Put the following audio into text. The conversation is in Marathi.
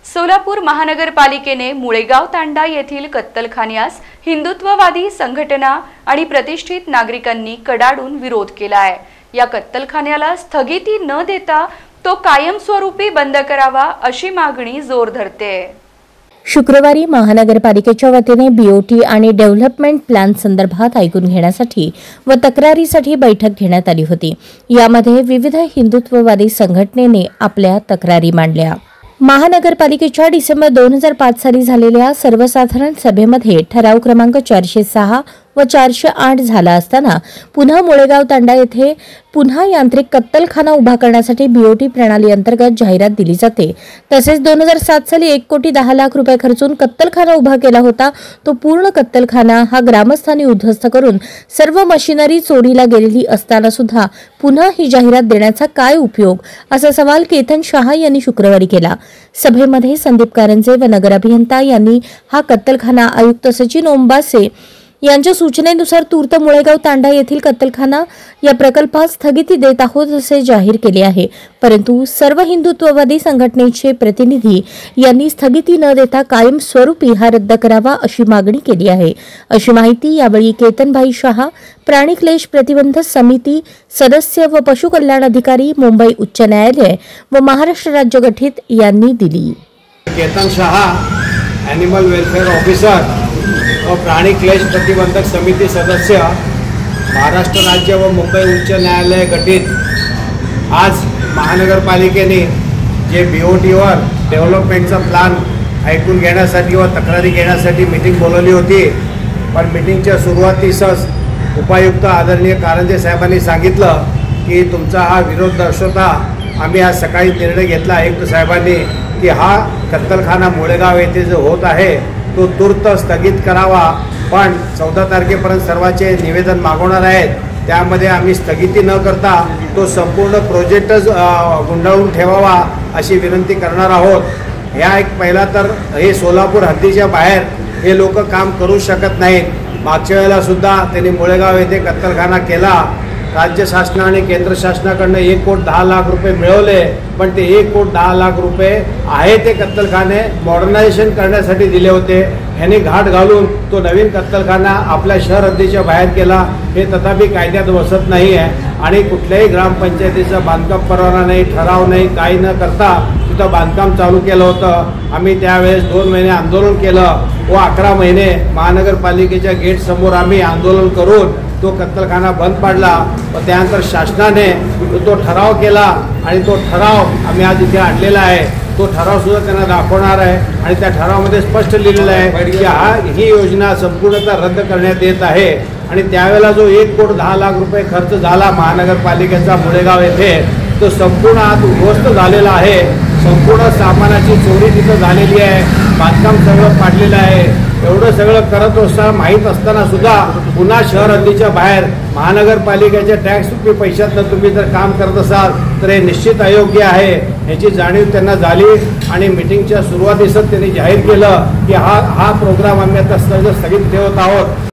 सोलापूर महानगरपालिकेने मुळेगाव तांडा येथील कत्तलखान्यास हिंदुत्ववादी संघटना आणि प्रतिष्ठित नागरिकांनी कडाडून विरोध केला आहे। या कत्तलखान्याला स्थगिती न देता तो कायमस्वरूपी बंद करावा अशी मागणी जोर धरते। शुक्रवारी महानगरपालिकेच्या वतीने बीओटी आणि डेव्हलपमेंट प्लॅन संदर्भात ऐकून घेण्यासाठी व तक्रारीसाठी बैठक घेण्यात आली होती। यामध्ये विविध हिंदुत्ववादी संघटनेने आपल्या तक्रारी मांडल्या। महानगरपालिकेच्या डिसेंबर 2005 साली झालेल्या सर्वसाधारण सभेमध्ये ठराव क्रमांक 406 व 408 झाला असताना पुन्हा मुळेगाव तांडा येथे पुन्हा यांत्रिक कत्तलखाना उभा करण्यासाठी बीओटी प्रणाली अंतर्गत जाहिरात दिली जाते। तसेच 2007 साली 1,10,00,000 रुपये खर्चून कत्तलखाना उभा केला होता। तो पूर्ण कत्तलखाना हा ग्रामस्थांनी उद्ध्वस्त करून सर्व मशिनरी चोरीला गेलेली असताना सुद्धा पुन्हा ही जाहिरात देण्याचा काय उपयोग, असा सवाल केतन शहा यांनी शुक्रवारी केला। सभेमध्ये संदीप कारंजे व नगर अभियंता यांनी हा कत्तलखाना आयुक्त सचिन ओंबासे यांच्या सूचनेनुसार तूर्त मुळेगाव तांडा येथील कत्तलखाना या प्रकल्पास स्थगिती देत आहोत असे जाहीर केले आहे। परंतु सर्व हिंदुत्ववादी संघटनेचे प्रतिनिधी यांनी स्थगिती न देता कायमस्वरूपी हा रद्द करावा अशी मागणी केली आहे, अशी माहिती यावेळी केतनभाई शहा, प्राणी क्लेश प्रतिबंध समिती सदस्य व पशु कल्याण अधिकारी, मुंबई उच्च न्यायालय व महाराष्ट्र राज्य गठीत यांनी दिली। Ketan Shah, animal welfare officer व प्राणी क्लेश प्रतिबंधक समिती सदस्य, महाराष्ट्र राज्य व मुंबई उच्च न्यायालय गठीत। आज महानगरपालिकेने जे बीओटीवर डेव्हलपमेंटचा प्लॅन ऐकून घेण्यासाठी व तक्रारी घेण्यासाठी मीटिंग बोलवली होती, पण मीटिंगच्या सुरुवातीसच उपायुक्त आदरणीय कारंजे साहेबांनी सांगितलं की तुमचा हा विरोध दर्शवता आम्ही आज सकाळी निर्णय घेतला आयुक्त साहेबांनी की हा कत्तलखाना मुळेगाव येथे जो होत आहे तो तूर्त स्थगित करावा, पण 14 तारखेपर्यंत सर्वांचे निवेदन मागवणार आहेत। त्यामध्ये आम्ही स्थगिती न करता तो संपूर्ण प्रोजेक्टच गुंडाळून ठेवावा अशी विनंती करणार आहोत। या एक पहिला तर हे सोलापूर हद्दीच्या बाहेर हे लोक काम करू शकत नाहीत। मागच्या वेळेला सुद्धा त्यांनी मुळेगाव येथे कत्तलखाना केला। राज्य शासनाने केंद्र शासनाकडनं 1,10,00,000 रुपये मिळवले, पण ते 1,10,00,000 रुपये आहे ते कत्तलखाने मॉडर्नायझेशन करण्यासाठी दिले होते। ह्यांनी घाट घालून तो नवीन कत्तलखाना आपल्या शहर हद्दीच्या बाहेर केला, हे तथापि कायद्यात बसत नाही आहे। आणि कुठल्याही ग्रामपंचायतीचा बांधकाम परवाना नाही, ठराव नाही, काही न करता तिथं बांधकाम चालू केलं होतं। आम्ही त्यावेळेस 2 महिने आंदोलन केलं व 11 महिने महानगरपालिकेच्या गेट समोर आम्ही आंदोलन करून तो कत्तलखाना बंद पाडला व त्यानंतर शासनाने तो ठराव केला आणि तो ठराव आम्ही आज इथे आणलेला आहे। तो ठराव सुद्धा त्यांना दाखवणार आहे आणि त्या ठरावामध्ये स्पष्ट लिहिलेलं आहे की ही योजना संपूर्णतः रद्द करण्यात येत आहे। आणि त्यावेळेला जो 1,10,00,000 रुपये खर्च झाला महानगरपालिकेचा मुळेगाव येथे, तो संपूर्ण आज उद्ध्वस्त झालेला आहे। संपूर्ण सामानाची चोरी तिथं झालेली आहे, बांधकाम सगळं पाडलेलं आहे। एवढं सगळं करत असताना माहीत असताना सुद्धा पुन्हा शहर हद्दीच्या बाहेर महानगरपालिकेच्या टॅक्स पैशातनं तुम्ही जर काम करत असाल तर हे निश्चित अयोग्य आहे, याची जाणीव त्यांना झाली। आणि मीटिंगच्या सुरुवातीसच त्यांनी जाहीर केलं की हा प्रोग्राम आम्ही आता स्थगित ठेवत आहोत।